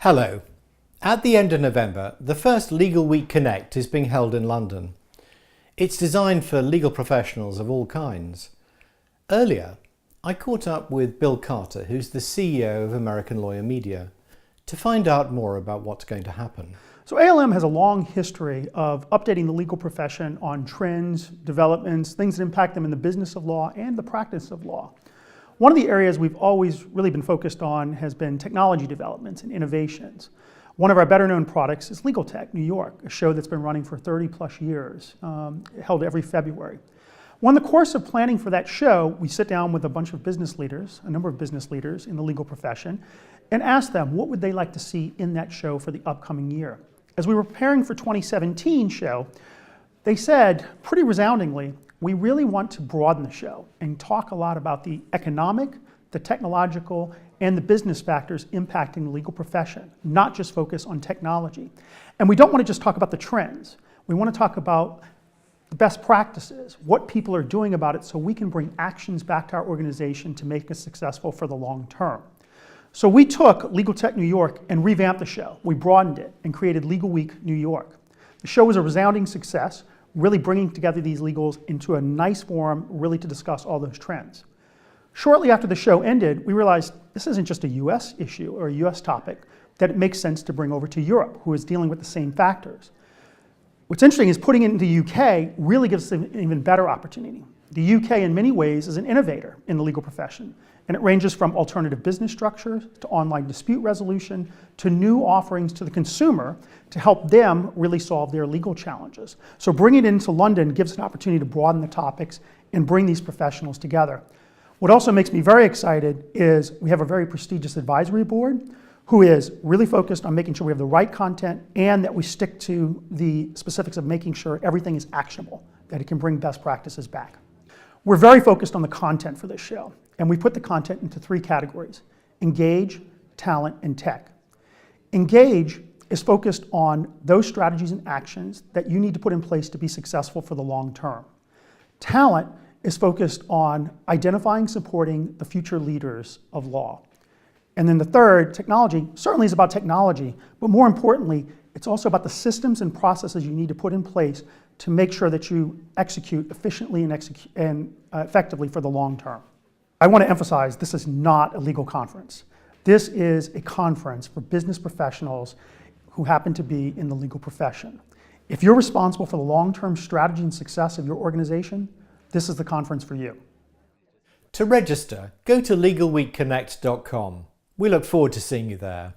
Hello. At the end of November, the first LegalWeek CONNECT is being held in London. It's designed for legal professionals of all kinds. Earlier, I caught up with Bill Carter, who's the CEO of American Lawyer Media, to find out more about what's going to happen. So ALM has a long history of updating the legal profession on trends, developments, things that impact them in the business of law and the practice of law. One of the areas we've always really been focused on has been technology developments and innovations. One of our better known products is LegalTech New York, a show that's been running for 30 plus years, held every February. Well, in the course of planning for that show, we sit down with a bunch of business leaders, a number of business leaders in the legal profession, and ask them what would they like to see in that show for the upcoming year. As we were preparing for 2017 show, they said pretty resoundingly, we really want to broaden the show and talk a lot about the economic, the technological, and the business factors impacting the legal profession, not just focus on technology. And we don't want to just talk about the trends. We want to talk about the best practices, what people are doing about it so we can bring actions back to our organization to make us successful for the long term. So we took LegalTech New York and revamped the show. We broadened it and created LegalWeek New York. The show was a resounding success, really bringing together these legals into a nice forum, really to discuss all those trends. Shortly after the show ended, we realized this isn't just a US issue or a US topic, that it makes sense to bring over to Europe, who is dealing with the same factors. What's interesting is putting it into the UK really gives us an even better opportunity. The UK in many ways is an innovator in the legal profession, and it ranges from alternative business structures to online dispute resolution to new offerings to the consumer to help them really solve their legal challenges. So bringing it into London gives an opportunity to broaden the topics and bring these professionals together. What also makes me very excited is we have a very prestigious advisory board who is really focused on making sure we have the right content and that we stick to the specifics of making sure everything is actionable, that it can bring best practices back. We're very focused on the content for this show, and we put the content into three categories: engage, talent, and tech. Engage is focused on those strategies and actions that you need to put in place to be successful for the long term. Talent is focused on identifying, supporting the future leaders of law. And then the third, technology, certainly is about technology, but more importantly, it's also about the systems and processes you need to put in place to make sure that you execute efficiently and effectively for the long term. I want to emphasize this is not a legal conference. This is a conference for business professionals who happen to be in the legal profession. If you're responsible for the long-term strategy and success of your organization, this is the conference for you. To register, go to LegalWeekConnect.com. We look forward to seeing you there.